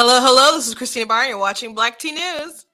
Hello, hello. This is Christina Barr. You're watching Black Tea News.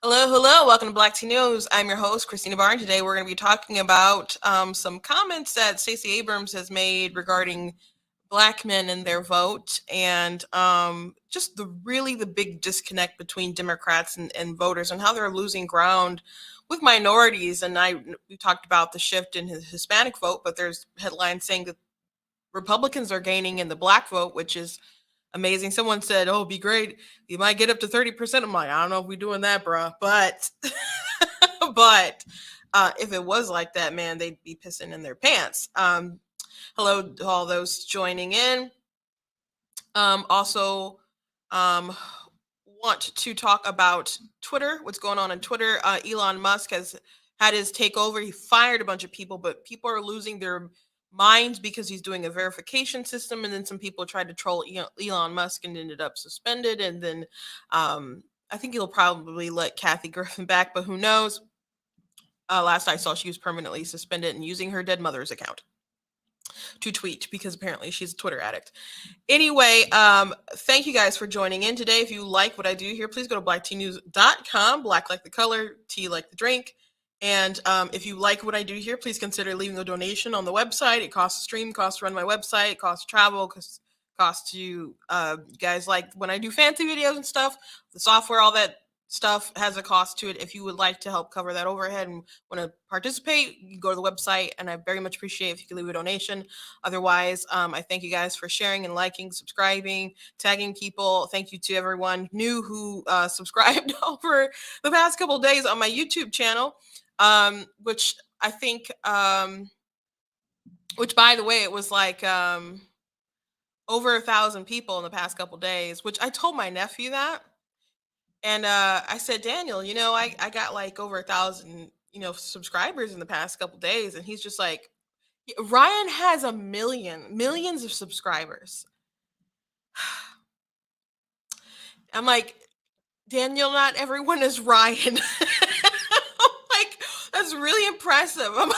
Hello, hello. Welcome to Black Tea News. I'm your host, Christina Barr. Today we're going to be talking about some comments that Stacey Abrams has made regarding Black men and their vote, and just the big disconnect between Democrats and voters, and how they're losing ground with minorities. And we talked about the shift in the Hispanic vote, but there's headlines saying that Republicans are gaining in the Black vote, which is amazing. Someone said, "Oh, it'd be great. You might get up to 30%." I'm like, I don't know if we're doing that, bruh. But but if it was like that, man, they'd be pissing in their pants. Hello to all those joining in. Also, want to talk about Twitter, what's going on Twitter. Elon Musk has had his takeover. He fired a bunch of people, but people are losing their minds because he's doing a verification system. And then some people tried to troll Elon Musk and ended up suspended. And then I think he'll probably let Kathy Griffin back, but who knows? Last I saw, she was permanently suspended and using her dead mother's account to tweet because apparently she's a Twitter addict. Anyway, thank you guys for joining in today. If you like what I do here, please go to blacktnews.com. Black like the color, tea like the drink. And if you like what I do here, please consider leaving a donation on the website. It costs to stream, costs to run my website, it costs to travel, costs to you guys like when I do fancy videos and stuff, the software, all that stuff has a cost to it. If you would like to help cover that overhead and want to participate, you go to the website, and I very much appreciate if you could leave a donation. Otherwise, I thank you guys for sharing and liking, subscribing, tagging people. Thank you to everyone new who subscribed over the past couple of days on my YouTube channel, which I think, which by the way, it was like over 1,000 people in the past couple of days, which I told my nephew that. And I said, Daniel, I got like over 1,000, subscribers in the past couple days. And he's just like, Ryan has millions of subscribers. I'm like, Daniel, not everyone is Ryan. I'm like, that's really impressive. I'm like,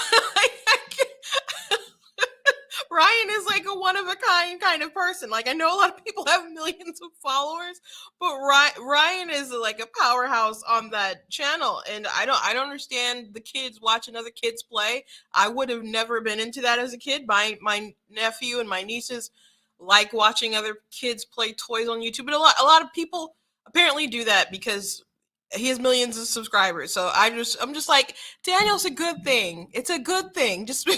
Ryan is like a one-of-a-kind kind of person. Like, I know a lot of people have millions of followers, but Ryan is like a powerhouse on that channel. And I don't understand the kids watching other kids play. I would have never been into that as a kid. My nephew and my nieces like watching other kids play toys on YouTube, but a lot of people apparently do that because he has millions of subscribers. So I'm just like, Daniel's a good thing. It's a good thing. Just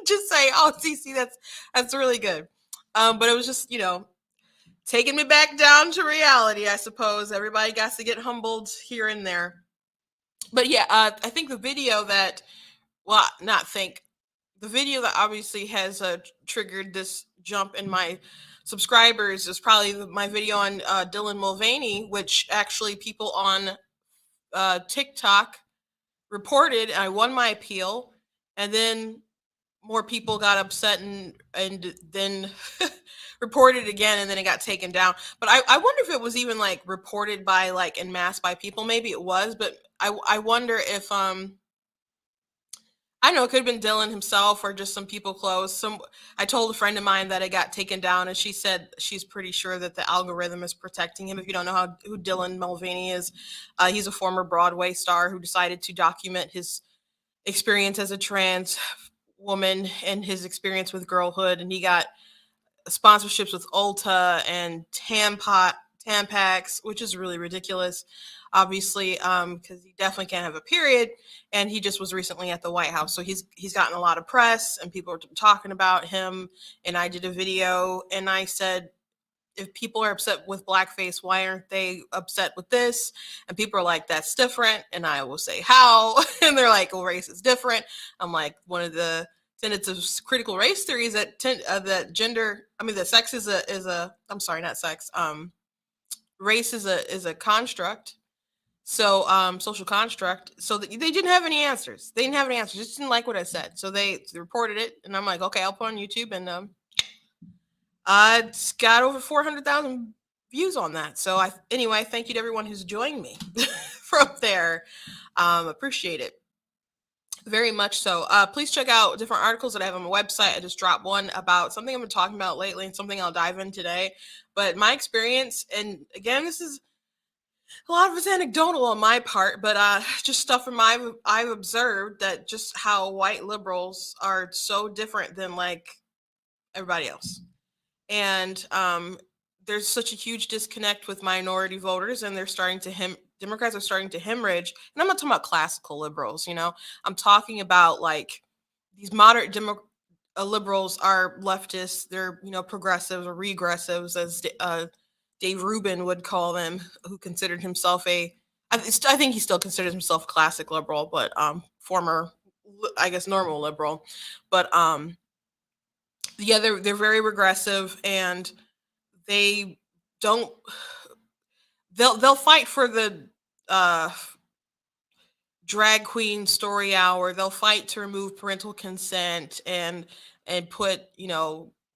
just say, oh, CC, that's really good. But it was just, taking me back down to reality, I suppose. Everybody got to get humbled here and there. But yeah, I think the video that, the video that obviously has triggered this jump in my subscribers is probably my video on Dylan Mulvaney, which actually people on TikTok reported. I won my appeal, and then more people got upset and then reported again, and then it got taken down. But I wonder if it was even like reported by like en masse by people. Maybe it was, but I wonder if I don't know, it could have been Dylan himself or just some people close. I told a friend of mine that it got taken down, and she said she's pretty sure that the algorithm is protecting him. If you don't know who Dylan Mulvaney is, he's a former Broadway star who decided to document his experience as a trans woman and his experience with girlhood, and he got sponsorships with Ulta and Tampax, which is really ridiculous, obviously, because he definitely can't have a period. And he just was recently at the White House, so he's gotten a lot of press, and people are talking about him. And I did a video, and I said, if people are upset with blackface, why aren't they upset with this? And people are like, that's different. And I will say, how? And they're like, well, race is different. I'm like, one of the tenets of critical race theory is that that sex is a I'm sorry, not sex. Race is a construct. So social construct. So they didn't have any answers. They didn't have any answers. Just didn't like what I said. So they reported it, and I'm like, okay, I'll put on YouTube, and it's got over 400,000 views on that. So anyway, thank you to everyone who's joined me from there. Appreciate it very much. So please check out different articles that I have on my website. I just dropped one about something I've been talking about lately and something I'll dive in today. But my experience, and again, this is a lot of it's anecdotal on my part, but just stuff from I've observed, that just how white liberals are so different than like everybody else. And there's such a huge disconnect with minority voters, and Democrats are starting to hemorrhage. And I'm not talking about classical liberals, I'm talking about like these moderate liberals are leftists. They're progressives or regressives, as Dave Rubin would call them, who considered himself I think he still considers himself a classic liberal, but former, I guess, normal liberal. But yeah, they're very regressive, and they don't they'll fight for the drag queen story hour. They'll fight to remove parental consent and put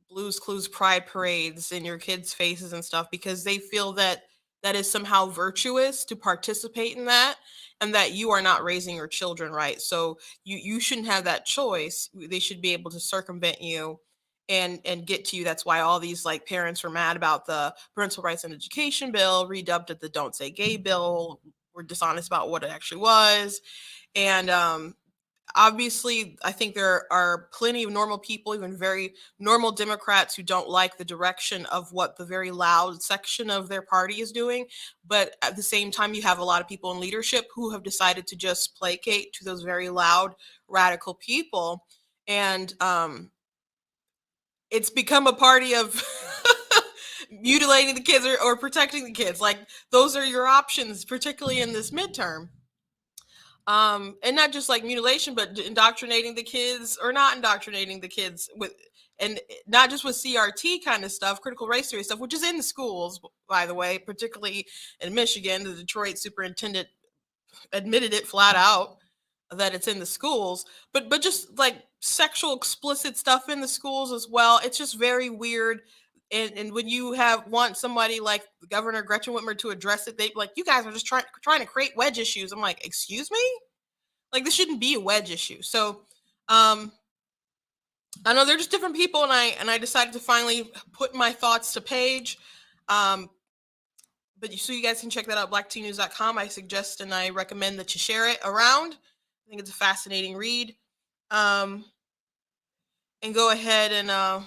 Blues Clues pride parades in your kids' faces and stuff, because they feel that that is somehow virtuous to participate in that, and that you are not raising your children right. So you shouldn't have that choice. They should be able to circumvent you and get to you. That's why all these like parents were mad about the parental rights and education bill, redubbed it the Don't Say Gay bill. Were dishonest about what it actually was. And obviously, I think there are plenty of normal people, even very normal Democrats, who don't like the direction of what the very loud section of their party is doing. But at the same time, you have a lot of people in leadership who have decided to just placate to those very loud, radical people. And it's become a party of mutilating the kids, or protecting the kids. Like, those are your options, particularly in this midterm. And not just like mutilation, but indoctrinating the kids or not indoctrinating the kids with, and not just with CRT kind of stuff, critical race theory stuff, which is in the schools, by the way, particularly in Michigan. The Detroit superintendent admitted it flat out that it's in the schools, but just like sexual explicit stuff in the schools as well. It's just very weird. And when you want somebody like Governor Gretchen Whitmer to address it, they like, you guys are just trying to create wedge issues. I'm like, excuse me? Like, this shouldn't be a wedge issue. So I know they're just different people, and I decided to finally put my thoughts to page. But so you guys can check that out, blacktnews.com. I suggest and I recommend that you share it around. I think it's a fascinating read. And go ahead and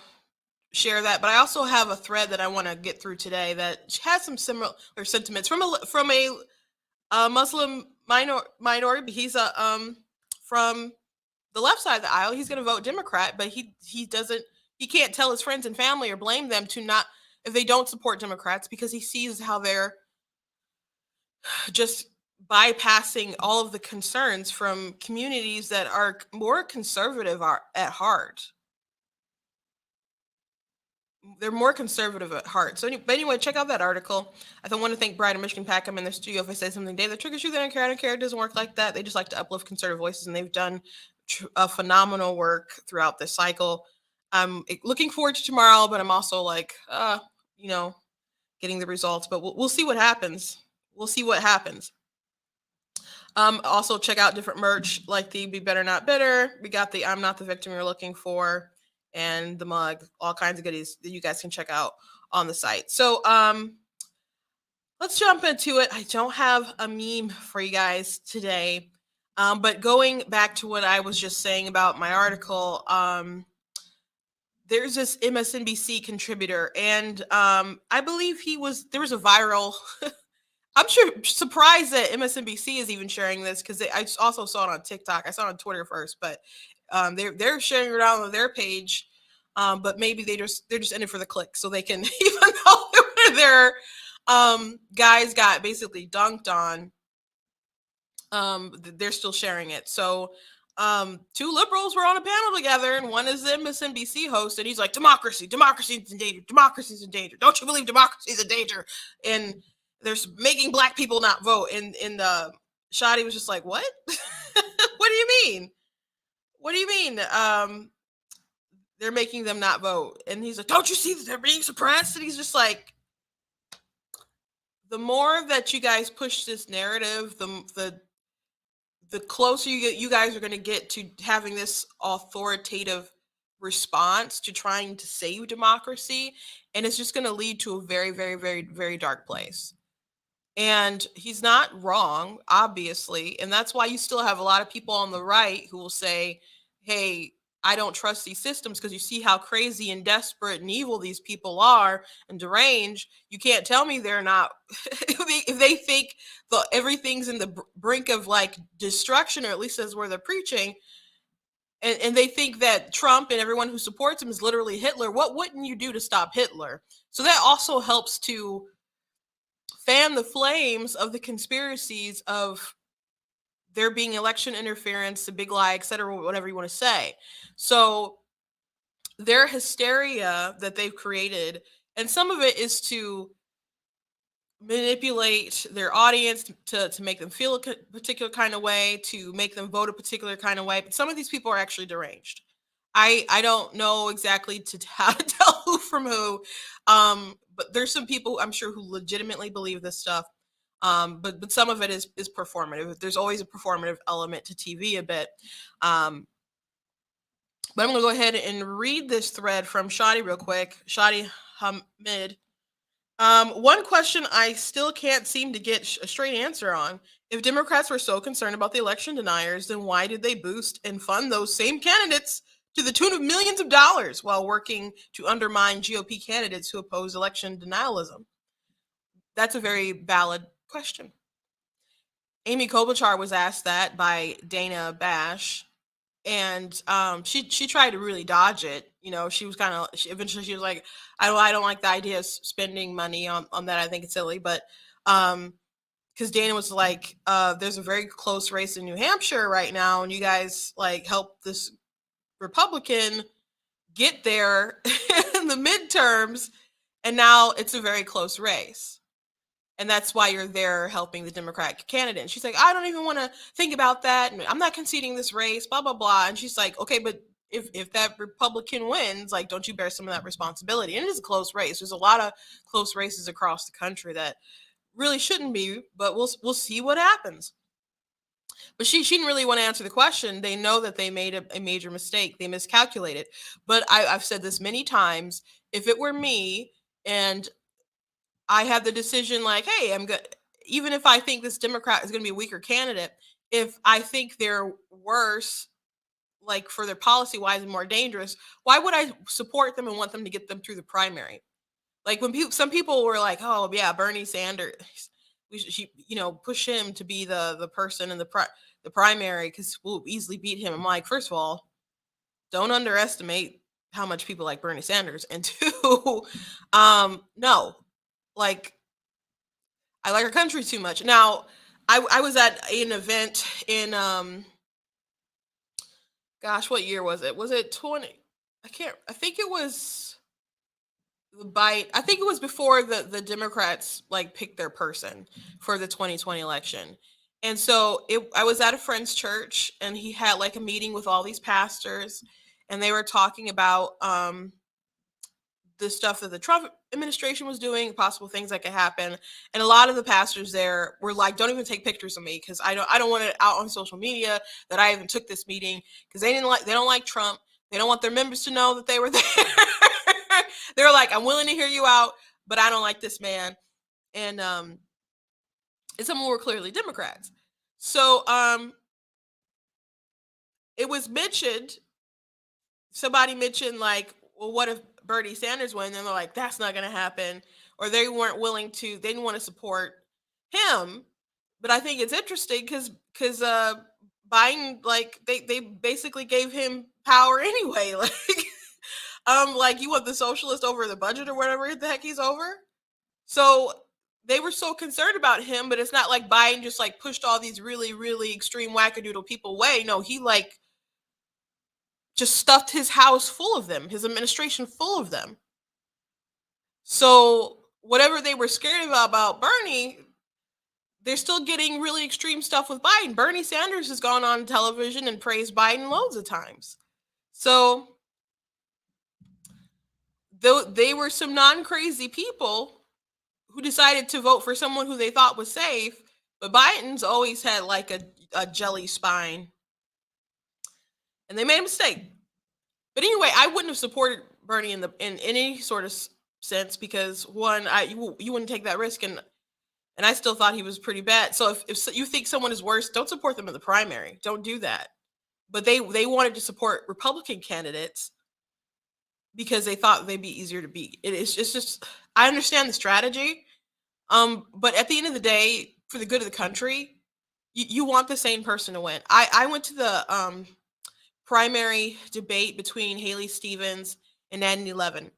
share that. But I also have a thread that I want to get through today that has some similar sentiments from a Muslim minority. He's from the left side of the aisle. He's going to vote Democrat, but he can't tell his friends and family or blame them to not, if they don't support Democrats, because he sees how they're just bypassing all of the concerns from communities that are more conservative at heart. They're more conservative at heart. So anyway, check out that article. I want to thank Bride and Michigan Packham in their studio. If I say something today that triggers you, they don't care. I don't care. It doesn't work like that. They just like to uplift conservative voices, and they've done a phenomenal work throughout this cycle. I'm looking forward to tomorrow, but I'm also like, getting the results. But we'll see what happens. We'll see what happens. Also check out different merch like the Be Better Not Bitter. We got the I'm Not the Victim You're Looking For, and the mug, all kinds of goodies that you guys can check out on the site. So let's jump into it. I don't have a meme for you guys today, but going back to what I was just saying about my article, there's this MSNBC contributor, and I believe there was a viral I'm surprised that MSNBC is even sharing this, because I also saw it on TikTok. I saw it on Twitter first, but they're sharing it out on their page. But maybe they're just in it for the click, so they can, even though their guys got basically dunked on, they're still sharing it. So two liberals were on a panel together, and one is the MSNBC host, and he's like, democracy is in danger, democracy's in danger, don't you believe democracy's in danger? And there's making black people not vote. And Shadi was just like, what? What do you mean? What do you mean? They're making them not vote. And he's like, don't you see that they're being suppressed? And he's just like, the more that you guys push this narrative, the closer you guys are going to get to having this authoritative response to trying to save democracy, and it's just going to lead to a very, very, very, very dark place. And he's not wrong, obviously, and that's why you still have a lot of people on the right who will say, hey, I don't trust these systems, because you see how crazy and desperate and evil these people are and deranged. You can't tell me they're not. If they think everything's in the brink of like destruction, or at least that's where they're preaching, and they think that Trump and everyone who supports him is literally Hitler, what wouldn't you do to stop Hitler? So that also helps to fan the flames of the conspiracies of there being election interference, the big lie, etc., whatever you want to say. So their hysteria that they've created, and some of it is to manipulate their audience to make them feel a particular kind of way, to make them vote a particular kind of way. But some of these people are actually deranged. I don't know exactly how to tell who from who, but there's some people I'm sure who legitimately believe this stuff. But some of it is performative. There's always a performative element to TV a bit. But I'm going to go ahead and read this thread from Shadi real quick. Shadi Hamid. One question I still can't seem to get a straight answer on. If Democrats were so concerned about the election deniers, then why did they boost and fund those same candidates to the tune of millions of dollars while working to undermine GOP candidates who oppose election denialism? That's a very valid question. Amy Klobuchar was asked that by Dana Bash, and she tried to really dodge it. You know, she was eventually she was like, I don't like the idea of spending money on that. I think it's silly, but because Dana was like, there's a very close race in New Hampshire right now, and you guys like help this Republican get there in the midterms, and now it's a very close race. And that's why you're there helping the Democratic candidate. And she's like, I don't even want to think about that. I'm not conceding this race, blah, blah, blah. And she's like, okay, but if that Republican wins, like, don't you bear some of that responsibility? And it is a close race. There's a lot of close races across the country that really shouldn't be, but we'll see what happens. But she didn't really want to answer the question. They know that they made a major mistake. They miscalculated. But I've said this many times. If it were me and I have the decision like, hey, I'm good. Even if I think this Democrat is going to be a weaker candidate, if I think they're worse, like for their policy wise and more dangerous, why would I support them and want them to get them through the primary? Like when some people were like, oh yeah, Bernie Sanders, we should, push him to be the person in the primary because we'll easily beat him. I'm like, first of all, don't underestimate how much people like Bernie Sanders, and two, no, like I like our country too much. Now, I was at an event in gosh, what year was it? Was it 20? I think it was the bite. I think it was before the Democrats like picked their person for the 2020 election. And so I was at a friend's church, and he had like a meeting with all these pastors, and they were talking about the stuff that the Trump administration was doing, possible things that could happen. And a lot of the pastors there were like, don't even take pictures of me, because I don't want it out on social media that I even took this meeting, because they don't like Trump. They don't want their members to know that they were there. They're like, I'm willing to hear you out, but I don't like this man. And some were clearly Democrats. So it was mentioned, somebody mentioned like, well, what if Bernie Sanders won? And they're like, that's not going to happen. Or they didn't want to support him. But I think it's interesting because Biden, like they basically gave him power anyway. Like you want the socialist over the budget or whatever the heck he's over. So they were so concerned about him, but it's not like Biden just like pushed all these really, really extreme wackadoodle people away. No, he like just stuffed his house full of them, his administration full of them. So whatever they were scared about Bernie, they're still getting really extreme stuff with Biden. Bernie Sanders has gone on television and praised Biden loads of times. So though they were some non-crazy people who decided to vote for someone who they thought was safe, but Biden's always had like a jelly spine. And they made a mistake. But anyway, I wouldn't have supported Bernie in any sort of sense because one, you wouldn't take that risk, and I still thought he was pretty bad. So if you think someone is worse, don't support them in the primary. Don't do that. But they wanted to support Republican candidates because they thought they'd be easier to beat. It's just I understand the strategy, but at the end of the day, for the good of the country, you want the same person to win. I went to the primary debate between Haley Stevens and Andy Levin a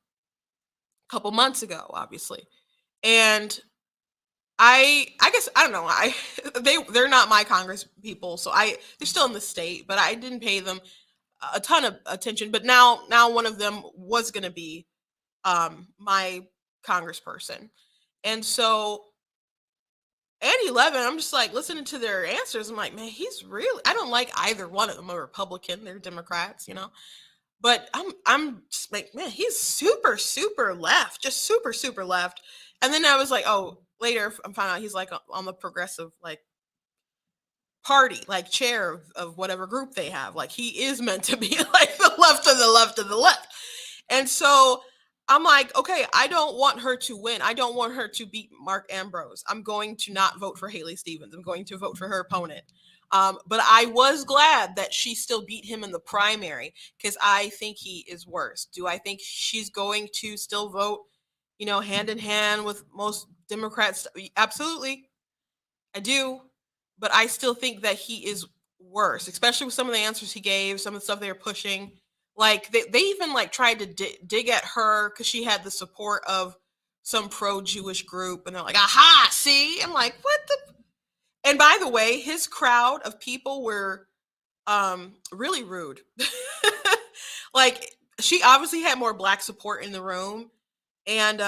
couple months ago, obviously, and I guess I don't know. They're not my Congress people, so they're still in the state, but I didn't pay them a ton of attention. But now one of them was going to be my congressperson, and so Andy Levin, I'm just like listening to their answers. I'm like, man, he's really. I don't like either one of them. A Republican, they're Democrats, But I'm just like, man, he's super left, just super left. And then I was like, oh, later I'm finding out he's like on the progressive like party, like chair of whatever group they have. Like he is meant to be like the left of the left of the left. And so I'm like, okay, I don't want her to win. I don't want her to beat Mark Ambrose. I'm going to not vote for Haley Stevens. I'm going to vote for her opponent. But I was glad that she still beat him in the primary because I think he is worse. Do I think she's going to still vote, hand in hand with most Democrats? Absolutely. I do. But I still think that he is worse, especially with some of the answers he gave, some of the stuff they were pushing. Like they even like tried to dig at her because she had the support of some pro-Jewish group, and they're like, "Aha! See?" I'm like, "What the?" And by the way, his crowd of people were really rude. Like she obviously had more black support in the room, and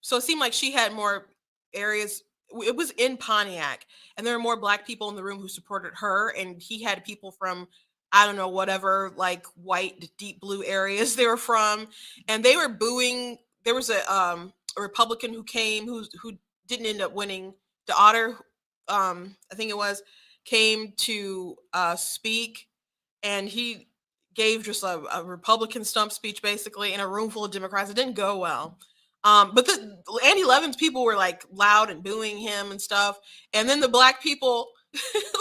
so it seemed like she had more areas. It was in Pontiac, and there were more black people in the room who supported her, and he had people from I don't know whatever like white deep blue areas they were from, and they were booing. There was a Republican who came who didn't end up winning. The Otter, I think it was, came to speak, and he gave just a Republican stump speech basically in a room full of Democrats. It didn't go well. But the Andy Levin's people were like loud and booing him and stuff. And then the black people,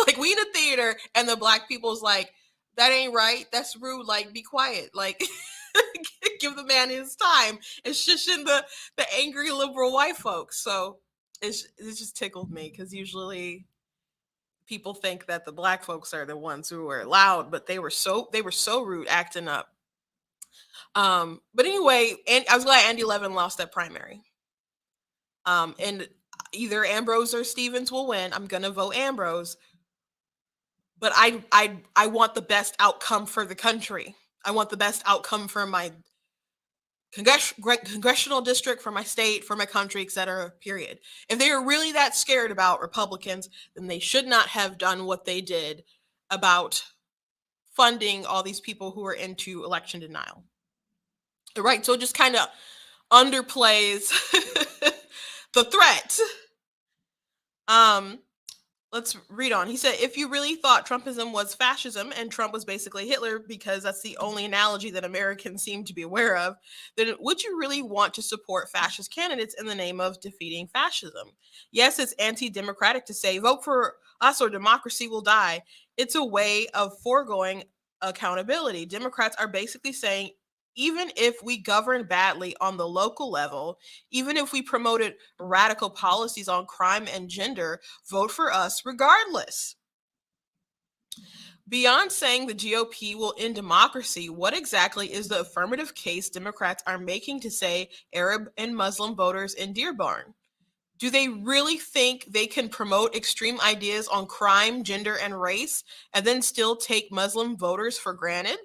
like we in a theater, and the black people's like, that ain't right. That's rude. Like, be quiet. Like, give the man his time. It's shushing the angry liberal white folks. So it just tickled me because usually people think that the black folks are the ones who are loud, but they were so rude acting up. But anyway, and I was glad Andy Levin lost that primary. And either Ambrose or Stevens will win. I'm gonna vote Ambrose, but I want the best outcome for the country. I want the best outcome for my congressional district, for my state, for my country, etc. Period. If they are really that scared about Republicans, then they should not have done what they did about funding all these people who are into election denial. Right. So it just kind of underplays the threat. Let's read on. He said, if you really thought Trumpism was fascism and Trump was basically Hitler, because that's the only analogy that Americans seem to be aware of, then would you really want to support fascist candidates in the name of defeating fascism? Yes, it's anti-democratic to say, vote for us or democracy will die. It's a way of foregoing accountability. Democrats are basically saying, even if we govern badly on the local level, even if we promoted radical policies on crime and gender, vote for us regardless. Beyond saying the GOP will end democracy, what exactly is the affirmative case Democrats are making to say Arab and Muslim voters in Dearborn? Do they really think they can promote extreme ideas on crime, gender, and race and then still take Muslim voters for granted?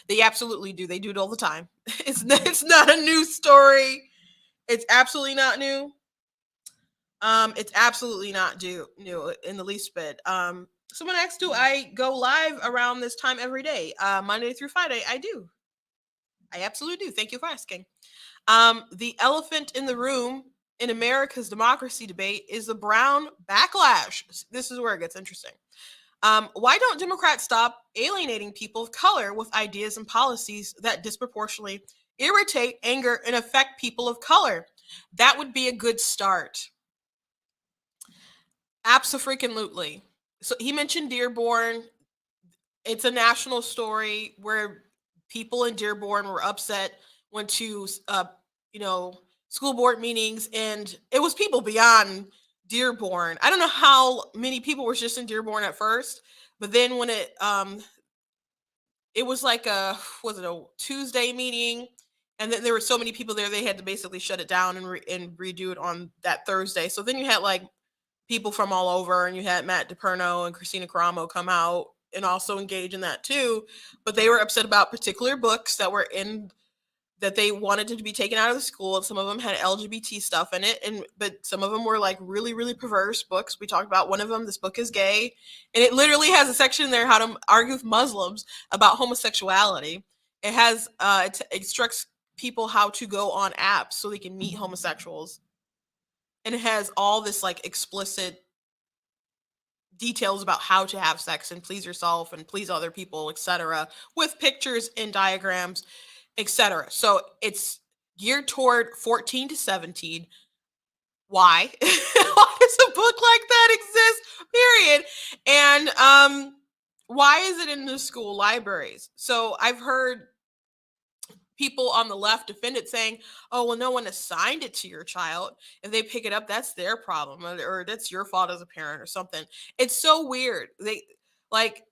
They absolutely do. They do it all the time. It's not a new story. It's absolutely not new. It's absolutely not new in the least bit. Someone asked, do I go live around this time every day? Monday through Friday, I do. I absolutely do. Thank you for asking. The elephant in the room in America's democracy debate is the Brown backlash. This is where it gets interesting. Why don't Democrats stop alienating people of color with ideas and policies that disproportionately irritate, anger, and affect people of color? That would be a good start. Absolutely. So he mentioned Dearborn. It's a national story where people in Dearborn were upset, went to you know, school board meetings, and it was people beyond Dearborn. I don't know how many people were just in Dearborn at first, but then when it was like was it a Tuesday meeting, and then there were so many people there they had to basically shut it down and redo it on that Thursday. So then you had like people from all over, and you had Matt DePerno and Christina Caramo come out and also engage in that too. But they were upset about particular books that were in that they wanted to be taken out of the school, and some of them had LGBT stuff in it, and but some of them were like really, really perverse books. We talked about one of them. This book is gay, and it literally has a section there how to argue with Muslims about homosexuality. It has it instructs people how to go on apps so they can meet homosexuals, and it has all this like explicit details about how to have sex and please yourself and please other people, etc., with pictures and diagrams, etc. So it's geared toward 14 to 17. Why? Why does a book like that exist? Period. And why is it in the school libraries? So I've heard people on the left defend it saying, oh, well, no one assigned it to your child. If they pick it up, that's their problem, or that's your fault as a parent or something. It's so weird. Like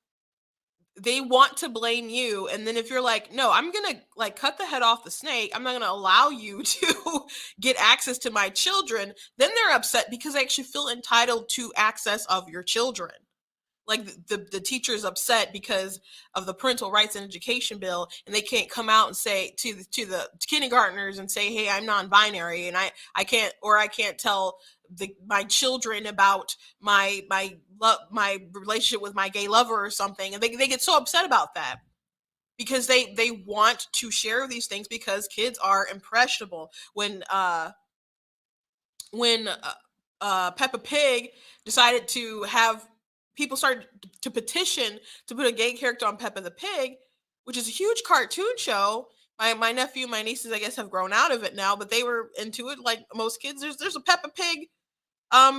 they want to blame you, and then if you're like, no, I'm gonna like cut the head off the snake, I'm not gonna allow you to get access to my children, then they're upset because they actually feel entitled to access of your children. Like the teacher is upset because of the parental rights and education bill, and they can't come out and say to the kindergartners and say, hey, I'm non-binary, and I can't tell my children about my relationship with my gay lover or something, and they get so upset about that because they want to share these things because kids are impressionable. When Peppa Pig decided to have people started to petition to put a gay character on Peppa the Pig, which is a huge cartoon show. My nephew, my nieces, I guess, have grown out of it now, but they were into it like most kids. There's a Peppa Pig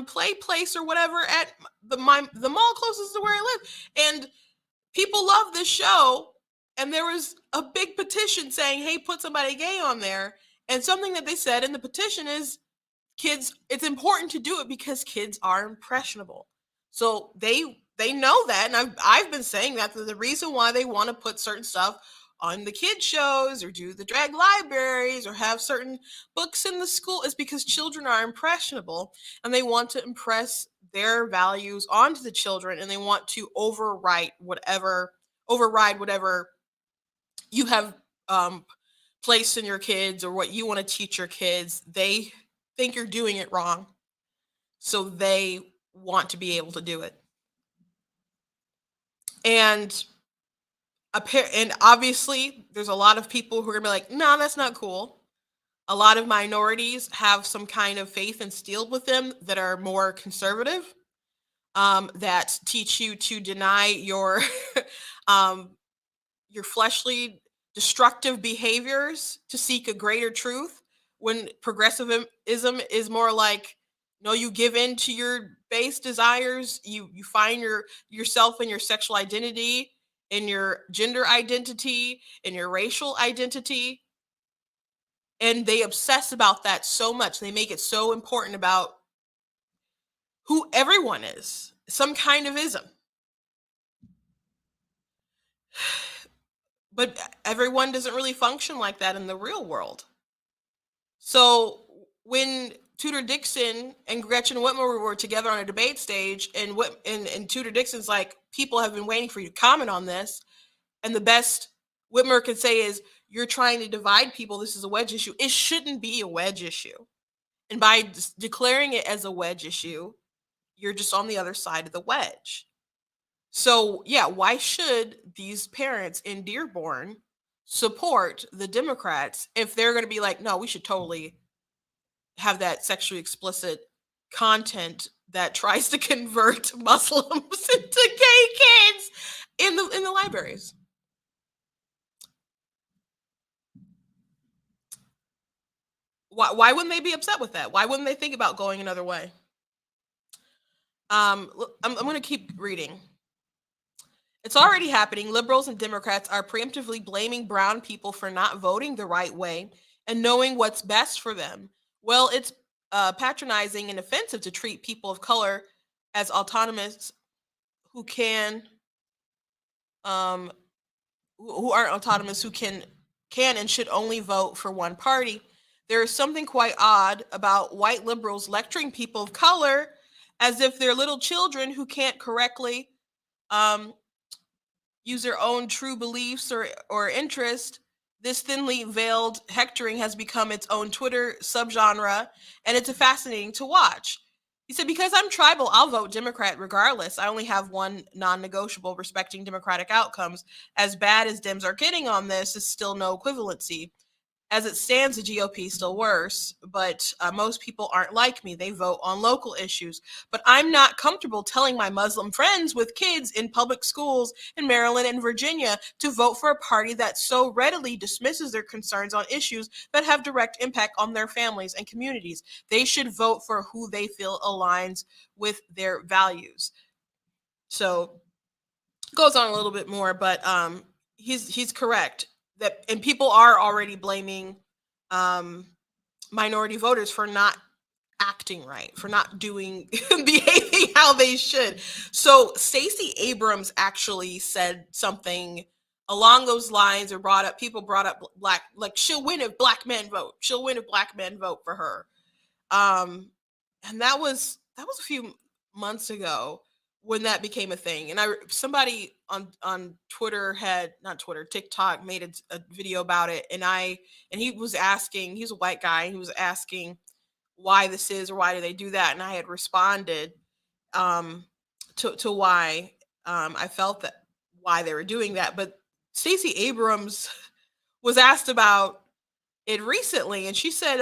play place or whatever at the mall closest to where I live, and people love this show. And there was a big petition saying, "Hey, put somebody gay on there." And something that they said in the petition is, kids, it's important to do it because kids are impressionable. So they know that, and I've been saying that the reason why they want to put certain stuff on the kid shows or do the drag libraries or have certain books in the school is because children are impressionable, and they want to impress their values onto the children, and they want to override whatever you have placed in your kids or what you want to teach your kids. They think you're doing it wrong, so they want to be able to do it. And obviously there's a lot of people who are gonna be like, no, that's not cool. A lot of minorities have some kind of faith instilled with them that are more conservative, that teach you to deny um, your fleshly destructive behaviors to seek a greater truth, when progressivism is more like, no, you give in to your base desires, you find yourself in your sexual identity, in your gender identity, in your racial identity, and they obsess about that so much, they make it so important about who everyone is, some kind of ism. But everyone doesn't really function like that in the real world. So when Tudor Dixon and Gretchen Whitmer were together on a debate stage, and Tudor Dixon's like, people have been waiting for you to comment on this, and the best Whitmer could say is, you're trying to divide people. This is a wedge issue. It shouldn't be a wedge issue. And by declaring it as a wedge issue, you're just on the other side of the wedge. So, yeah, why should these parents in Dearborn support the Democrats if they're going to be like, no, we should totally have that sexually explicit content that tries to convert Muslims into gay kids in the libraries? Why wouldn't they be upset with that? Why wouldn't they think about going another way? I'm going to keep reading. It's already happening. Liberals and Democrats are preemptively blaming brown people for not voting the right way and knowing what's best for them. Well, it's patronizing and offensive to treat people of color as autonomous who can um, who aren't autonomous, who can and should only vote for one party. There is something quite odd about white liberals lecturing people of color as if they're little children who can't correctly um, use their own true beliefs or interest. This thinly veiled hectoring has become its own Twitter subgenre, and it's fascinating to watch. He said, because I'm tribal, I'll vote Democrat regardless. I only have one non negotiable respecting Democratic outcomes. As bad as Dems are getting on this, is still no equivalency. As it stands, the GOP is still worse, but most people aren't like me. They vote on local issues. But I'm not comfortable telling my Muslim friends with kids in public schools in Maryland and Virginia to vote for a party that so readily dismisses their concerns on issues that have direct impact on their families and communities. They should vote for who they feel aligns with their values. So goes on a little bit more, but he's correct. That, and people are already blaming minority voters for not acting right, for not doing behaving how they should. So Stacey Abrams actually said something along those lines, or people brought up black, like, she'll win if black men vote. She'll win if black men vote for her. And that was a few months ago when that became a thing. And somebody on Twitter had, not Twitter, TikTok, made a video about it, and he was asking, he's a white guy, he was asking why this is, or why do they do that, and I had responded to why I felt that, why they were doing that. But Stacey Abrams was asked about it recently, and she said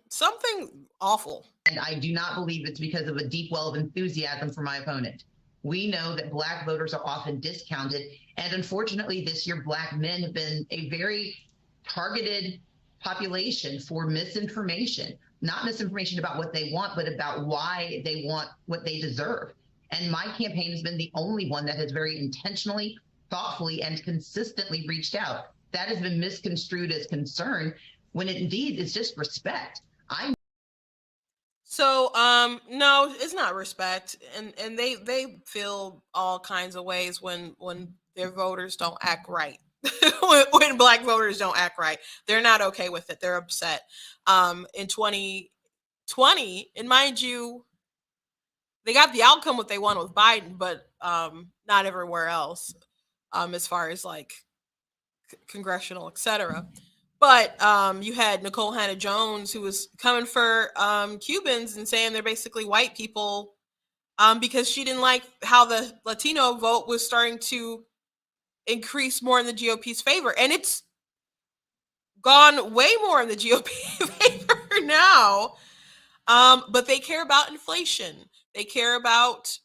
something awful. And I do not believe it's because of a deep well of enthusiasm for my opponent. We know that Black voters are often discounted. And unfortunately, this year, Black men have been a very targeted population for misinformation. Not misinformation about what they want, but about why they want what they deserve. And my campaign has been the only one that has very intentionally, thoughtfully, and consistently reached out. That has been misconstrued as concern, when it indeed is just respect. So no, it's not respect, and they feel all kinds of ways when their voters don't act right. when black voters don't act right, they're not okay with it. They're upset. In 2020, and mind you, they got the outcome what they want with Biden, but not everywhere else, as far as like congressional, etc. But you had Nicole Hannah-Jones, who was coming for Cubans and saying they're basically white people, because she didn't like how the Latino vote was starting to increase more in the GOP's favor. And it's gone way more in the GOP favor now. But they care about inflation. They care about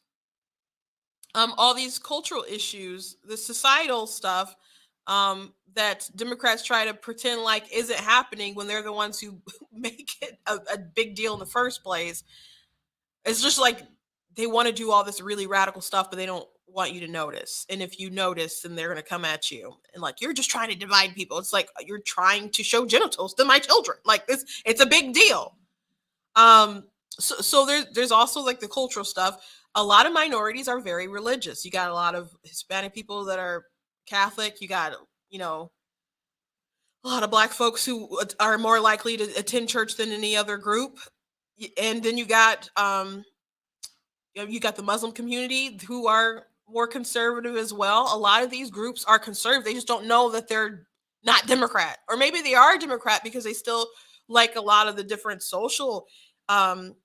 all these cultural issues, the societal stuff, that Democrats try to pretend like isn't happening when they're the ones who make it a big deal in the first place. It's just like they want to do all this really radical stuff, but they don't want you to notice. And if you notice, then they're going to come at you and like, you're just trying to divide people. It's like, you're trying to show genitals to my children. Like this, it's a big deal. So there's also like the cultural stuff. A lot of minorities are very religious. You got a lot of Hispanic people that are Catholic. You got, a lot of Black folks who are more likely to attend church than any other group. And then you got the Muslim community who are more conservative as well. A lot of these groups are conservative. They just don't know that they're not Democrat, or maybe they are Democrat because they still like a lot of the different social, um,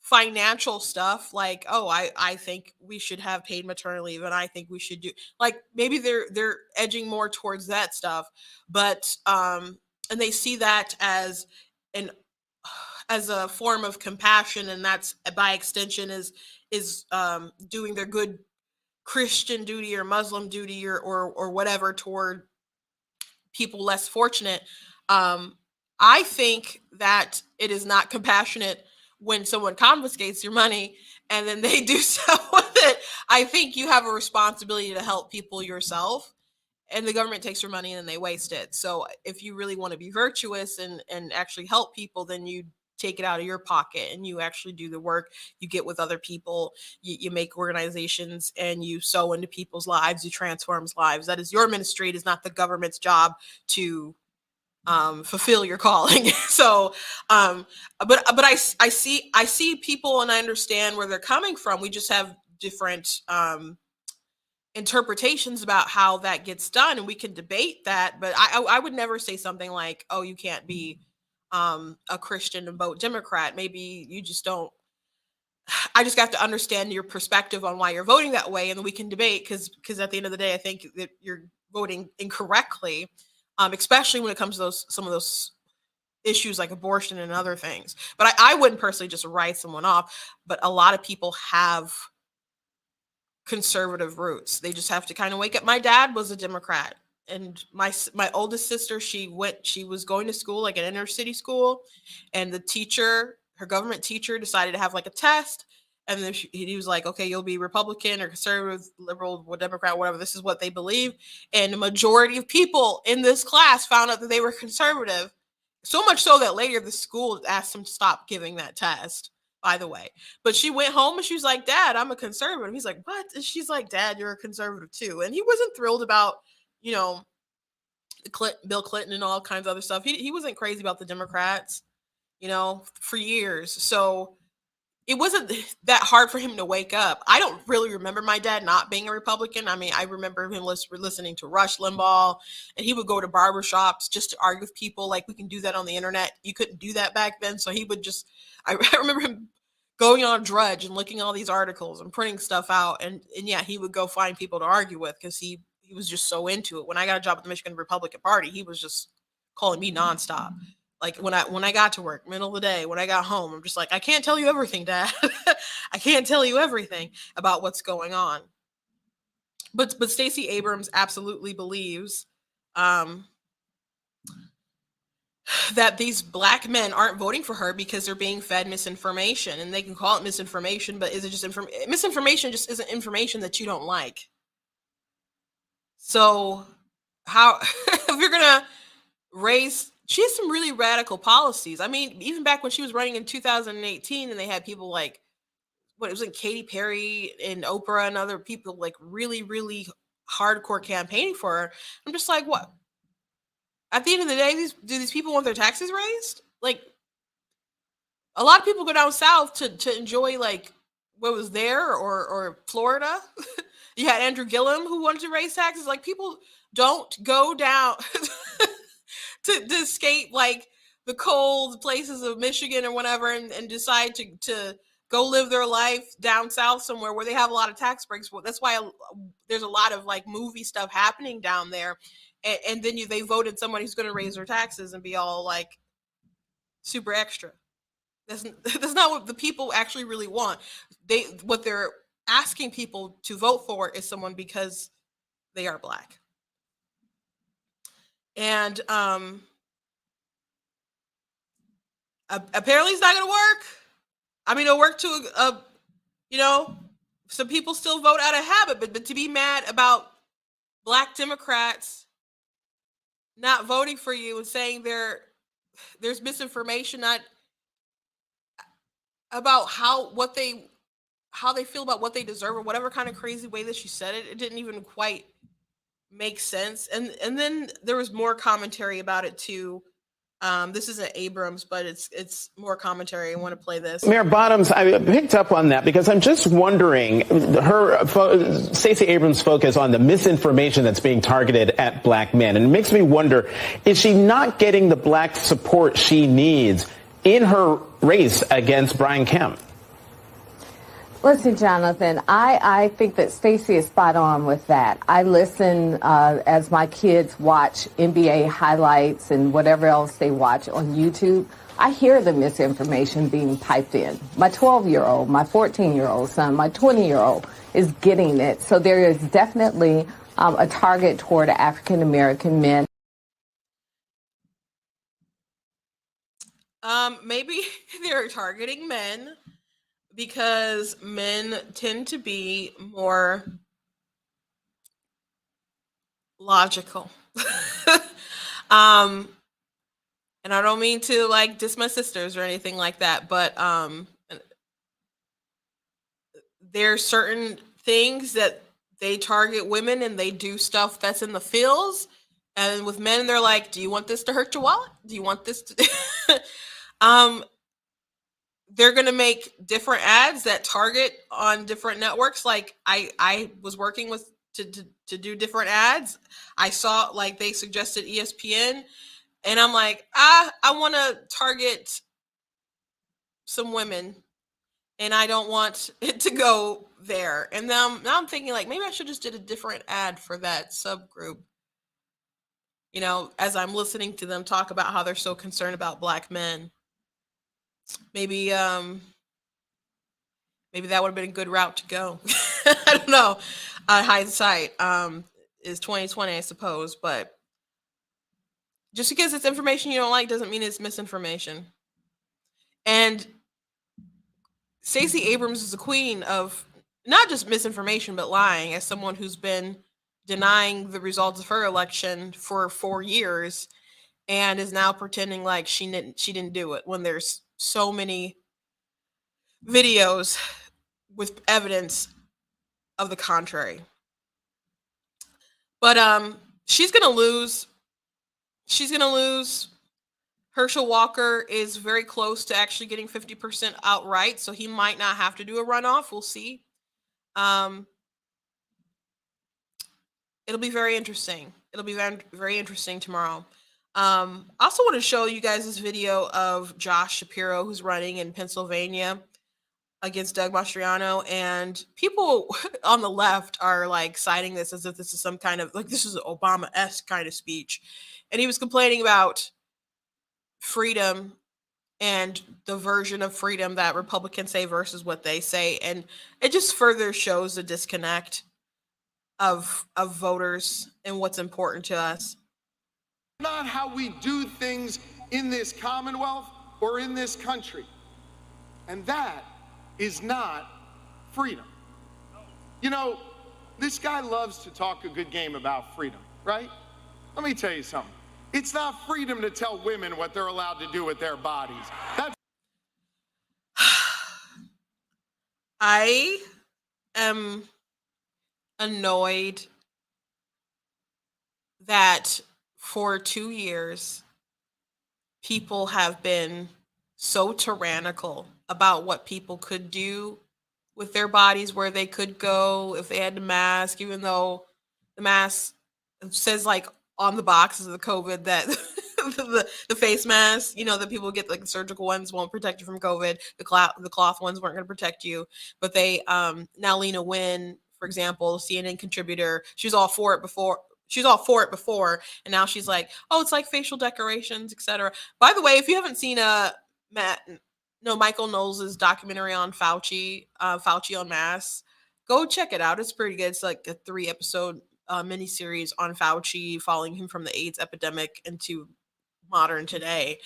financial stuff. Like, oh, I think we should have paid maternity leave, and I think we should do, like, maybe they're edging more towards that stuff, but and they see that an as a form of compassion, and that's by extension is doing their good Christian duty or Muslim duty, or whatever, toward people less fortunate. Um, I think that it is not compassionate when someone confiscates your money and then they do so with it. I think you have a responsibility to help people yourself, and the government takes your money and they waste it. So if you really want to be virtuous and actually help people, then you take it out of your pocket and you actually do the work. You get with other people, you make organizations, and you sow into people's lives, you transform lives. That is your ministry. It is not the government's job to fulfill your calling. So but I see people, and I understand where they're coming from. We just have different interpretations about how that gets done, and we can debate that. But I would never say something like, oh, you can't be a Christian and vote Democrat. Maybe you just don't. I just have to understand your perspective on why you're voting that way, and then we can debate, because at the end of the day, I think that you're voting incorrectly, especially when it comes to some of those issues like abortion and other things. But I wouldn't personally just write someone off. But a lot of people have conservative roots. They just have to kind of wake up. My dad was a Democrat, and my oldest sister, she was going to school, like an inner city school, and the teacher, her government teacher, decided to have like a test, and then he was like, okay, you'll be Republican or conservative, liberal, or Democrat, whatever. This is what they believe, and the majority of people in this class found out that they were conservative. So much so that later the school asked them to stop giving that test, by the way. But she went home and she was like, Dad, I'm a conservative. He's like, what? And she's like, Dad, you're a conservative too. And he wasn't thrilled about, you know, Bill Clinton and all kinds of other stuff. He wasn't crazy about the Democrats, for years. So it wasn't that hard for him to wake up. I don't really remember my dad not being a Republican. I mean, I remember him listening to Rush Limbaugh, and he would go to barbershops just to argue with people. Like, we can do that on the internet. You couldn't do that back then. So he would I remember him going on Drudge and looking at all these articles and printing stuff out. And yeah, he would go find people to argue with, because he was just so into it. When I got a job at the Michigan Republican Party, he was just calling me nonstop. Like, when I got to work, middle of the day, when I got home, I'm just like, I can't tell you everything, Dad. I can't tell you everything about what's going on. But Stacey Abrams absolutely believes that these black men aren't voting for her because they're being fed misinformation. And they can call it misinformation, but is it just misinformation? Just isn't information that you don't like. So how if you're gonna raise, she has some really radical policies. I mean, even back when she was running in 2018, and they had people like, what, it was like Katy Perry and Oprah and other people, like, really, really hardcore campaigning for her. I'm just like, what? At the end of the day, do these people want their taxes raised? Like, a lot of people go down south to enjoy, like, what was there, or Florida. You had Andrew Gillum, who wanted to raise taxes. Like, people don't go down to escape, like, the cold places of Michigan or whatever, and decide to go live their life down south somewhere where they have a lot of tax breaks. Well, that's why there's a lot of, like, movie stuff happening down there. And then they voted somebody who's going to raise their taxes and be all, like, super extra. That's not what the people actually really want. What they're asking people to vote for is someone because they are black. And apparently it's not going to work. I mean, it'll work to some people still vote out of habit, but to be mad about black Democrats not voting for you and saying there's misinformation about how they feel about what they deserve, or whatever kind of crazy way that she said it. It didn't even quite make sense. And then there was more commentary about it too, This isn't Abrams, but it's more commentary. I want to play this. Mayor Bottoms, I picked up on that because I'm just wondering, Stacey Abrams' focus on the misinformation that's being targeted at black men. And it makes me wonder, is she not getting the black support she needs in her race against Brian Kemp? Listen, Jonathan, I think that Stacey is spot on with that. I listen as my kids watch NBA highlights and whatever else they watch on YouTube. I hear the misinformation being piped in. My 12-year-old, my 14-year-old son, my 20-year-old is getting it. So there is definitely a target toward African-American men. Maybe they're targeting men, because men tend to be more logical. And I don't mean to like diss my sisters or anything like that, but there's certain things that they target women and they do stuff that's in the feels. And with men, they're like, do you want this to hurt your wallet? Do you want this to they're going to make different ads that target on different networks. Like I was working with to do different ads. I saw like they suggested ESPN, and I'm like, I want to target some women, and I don't want it to go there. And now I'm thinking like maybe I should just did a different ad for that subgroup. You know, as I'm listening to them talk about how they're so concerned about black men. Maybe that would have been a good route to go. I don't know. Hindsight is 2020, I suppose, but just because it's information you don't like doesn't mean it's misinformation. And Stacey Abrams is the queen of not just misinformation but lying, as someone who's been denying the results of her election for 4 years and is now pretending like she didn't do it when there's so many videos with evidence of the contrary. But she's gonna lose. She's gonna lose. Herschel Walker is very close to actually getting 50% outright, so he might not have to do a runoff. We'll see. It'll be very interesting. It'll be very, very interesting tomorrow. I also want to show you guys this video of Josh Shapiro, who's running in Pennsylvania against Doug Mastriano, and people on the left are like citing this as if this is some kind of like this is an Obama-esque kind of speech, and he was complaining about freedom and the version of freedom that Republicans say versus what they say, and it just further shows the disconnect of voters and what's important to us. Not how we do things in this Commonwealth or in this country. And that is not freedom. You know, this guy loves to talk a good game about freedom, right? Let me tell you something. It's not freedom to tell women what they're allowed to do with their bodies. That's I am annoyed that for 2 years, people have been so tyrannical about what people could do with their bodies, where they could go if they had the mask, even though the mask says like on the boxes of the COVID that the face mask, you know, that people get, like the surgical ones won't protect you from COVID. The cloth ones weren't going to protect you, but they now Lena Wynn, for example, CNN contributor, she was all for it before, and now she's like, oh, it's like facial decorations, etc. By the way, if you haven't seen Michael Knowles' documentary on Fauci on masks, go check it out. It's pretty good. It's like a 3-episode miniseries on Fauci, following him from the AIDS epidemic into modern today.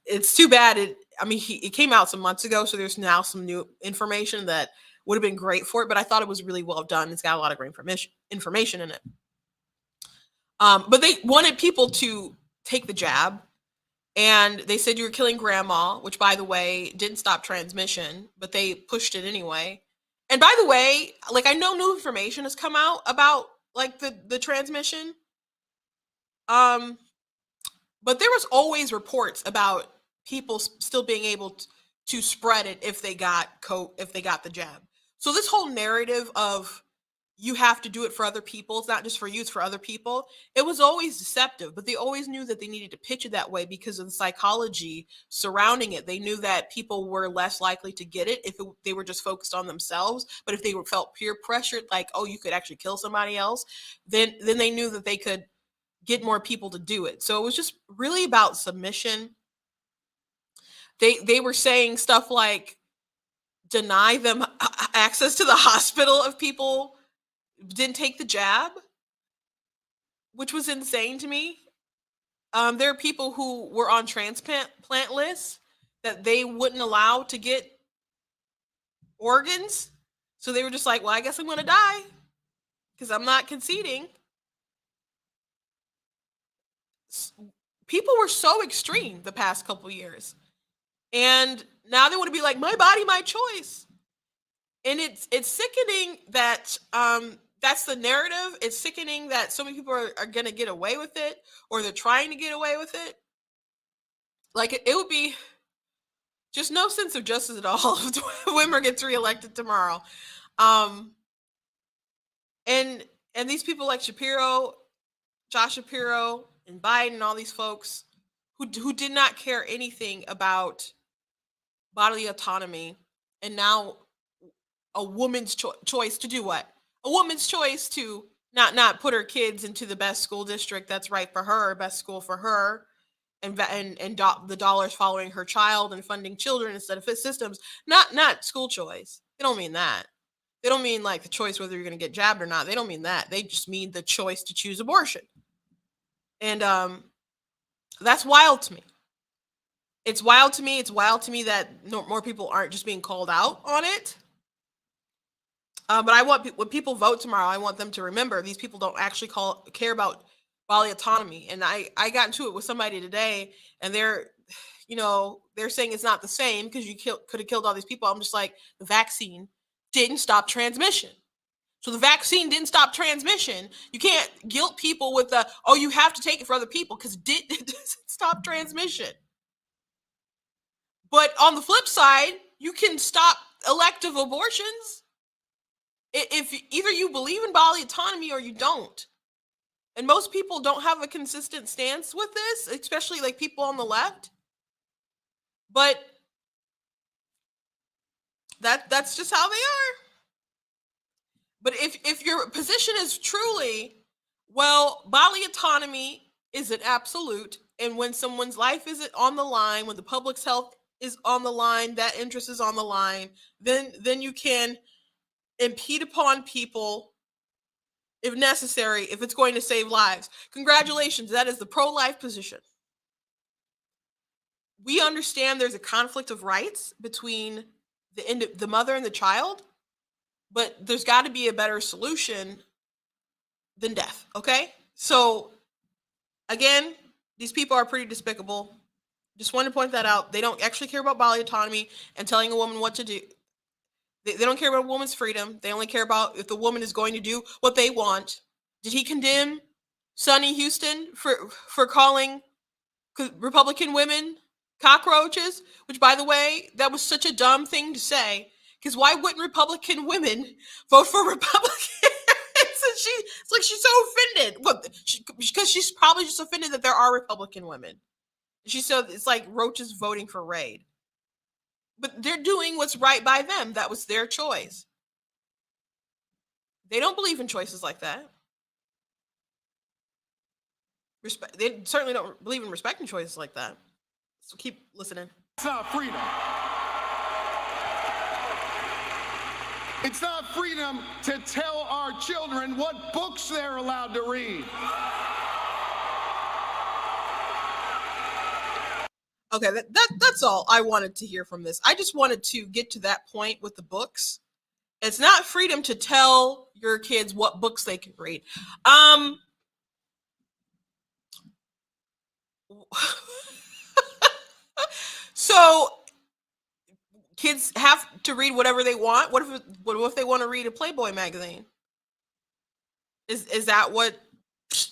It's too bad it came out some months ago, so there's now some new information that would have been great for it, but I thought it was really well done. It's got a lot of great information in it. But they wanted people to take the jab, and they said you were killing grandma, which, by the way, didn't stop transmission, but they pushed it anyway. And by the way, like, I know new information has come out about like the transmission. But But there was always reports about people still being able to spread it if they got the jab. So this whole narrative of you have to do it for other people, it's not just for you, it's for other people, it was always deceptive, but they always knew that they needed to pitch it that way because of the psychology surrounding it. They knew that people were less likely to get it if they were just focused on themselves, but if they felt peer pressured, like, oh, you could actually kill somebody else, then they knew that they could get more people to do it. So it was just really about submission. They were saying stuff like deny them access to the hospital if people didn't take the jab, which was insane to me. There are people who were on transplant lists that they wouldn't allow to get organs. So they were just like, well, I guess I'm going to die because I'm not conceding. People were so extreme the past couple years. And now they want to be like, my body, my choice. And it's sickening that that's the narrative. It's sickening that so many people are going to get away with it, or they're trying to get away with it. Like it would be just no sense of justice at all if Whitmer gets reelected tomorrow. And these people like Shapiro, Josh Shapiro, and Biden, and all these folks who did not care anything about bodily autonomy, and now a woman's choice to do what? A woman's choice to not put her kids into the best school district that's right for her, best school for her, and the dollars following her child and funding children instead of systems. Not school choice. They don't mean that. They don't mean like the choice whether you're going to get jabbed or not. They don't mean that. They just mean the choice to choose abortion. And that's wild to me. It's wild to me. It's wild to me that more people aren't just being called out on it. But I want when people vote tomorrow, I want them to remember these people don't actually care about bodily autonomy. And I got into it with somebody today, and they're saying it's not the same because you could have killed all these people. I'm just like, the vaccine didn't stop transmission. So the vaccine didn't stop transmission. You can't guilt people with you have to take it for other people because it didn't stop transmission. But on the flip side, you can stop elective abortions if either you believe in bodily autonomy or you don't. And most people don't have a consistent stance with this, especially like people on the left. But that's just how they are. But if your position is truly, well, bodily autonomy is an absolute, and when someone's life is on the line, when the public's health is on the line, that interest is on the line, then you can impede upon people if necessary, if it's going to save lives. Congratulations, that is the pro-life position. We understand there's a conflict of rights between the mother and the child, but there's got to be a better solution than death, okay? So, again, these people are pretty despicable. Just want to point that out. They don't actually care about bodily autonomy and telling a woman what to do. They don't care about a woman's freedom. They only care about if the woman is going to do what they want. Did he condemn Sonny Houston for calling Republican women cockroaches? Which, by the way, that was such a dumb thing to say. Because why wouldn't Republican women vote for Republicans? It's like she's so offended. Because she's probably just offended that there are Republican women. She said it's like roaches voting for Raid. But they're doing what's right by them. That was their choice. They don't believe in choices like that. They certainly don't believe in respecting choices like that. So keep listening. It's not freedom. It's not freedom to tell our children what books they're allowed to read. Okay, that's all I wanted to hear from this. I just wanted to get to that point with the books. It's not freedom to tell your kids what books they can read. So kids have to read whatever they want. What if they want to read a Playboy magazine? Is that what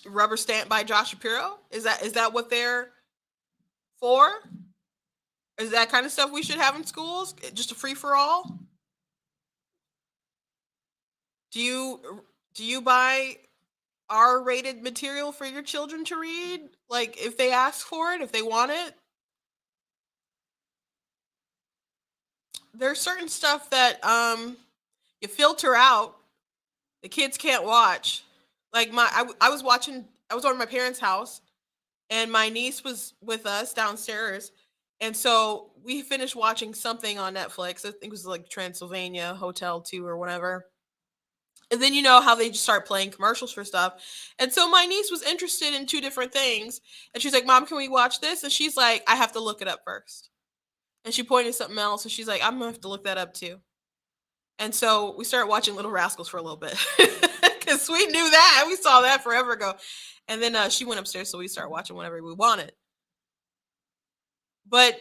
Rubber Stamp by Josh Shapiro? Is that what they're for? Is that kind of stuff we should have in schools? Just a free for all? Do you buy R-rated material for your children to read? Like if they ask for it, if they want it? There's certain stuff that you filter out. The kids can't watch. Like I was over at my parents' house, and my niece was with us downstairs. And so we finished watching something on Netflix. I think it was like Transylvania Hotel 2 or whatever. And then you know how they just start playing commercials for stuff. And so my niece was interested in two different things. And she's like, Mom, can we watch this? And she's like, I have to look it up first. And she pointed to something else. And she's like, I'm going to have to look that up too. And so we started watching Little Rascals for a little bit. Because we knew that. We saw that forever ago. And then she went upstairs. So we started watching whatever we wanted. But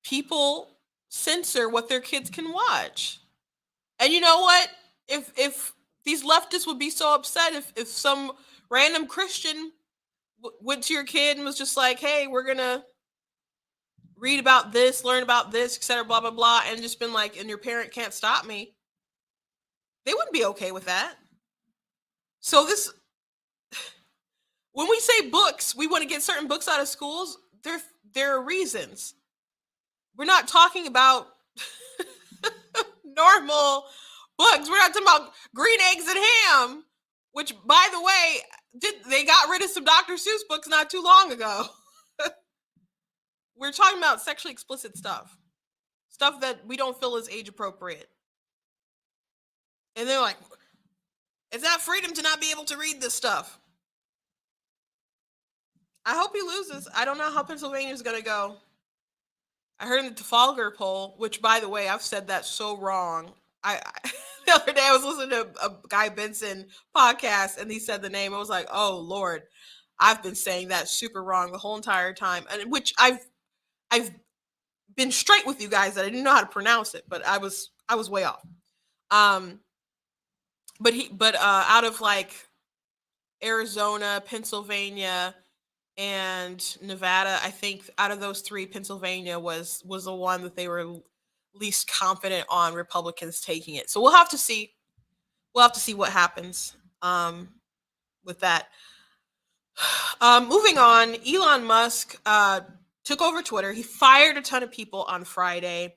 people censor what their kids can watch. And you know what? If these leftists would be so upset if some random Christian went to your kid and was just like, hey, we're going to read about this, learn about this, etc., blah, blah, blah, and just been like, and your parent can't stop me. They wouldn't be okay with that. So when we say books, we want to get certain books out of schools, there are reasons. We're not talking about normal books. We're not talking about green eggs and ham, which, by the way, they got rid of some Dr. Seuss books not too long ago. We're talking about sexually explicit stuff that we don't feel is age appropriate. And they're like, is that freedom to not be able to read this stuff? I hope he loses. I don't know how Pennsylvania is going to go. I heard in the Trafalgar poll, which, by the way, I've said that so wrong. The other day I was listening to a Guy Benson podcast and he said the name. I was like, oh Lord, I've been saying that super wrong the whole entire time. And which I've been straight with you guys that I didn't know how to pronounce it, but I was way off. But out of like Arizona, Pennsylvania, and Nevada, I think out of those three, Pennsylvania was the one that they were least confident on Republicans taking it. So we'll have to see. We'll have to see what happens with that. Moving on, Elon Musk took over Twitter. He fired a ton of people on Friday,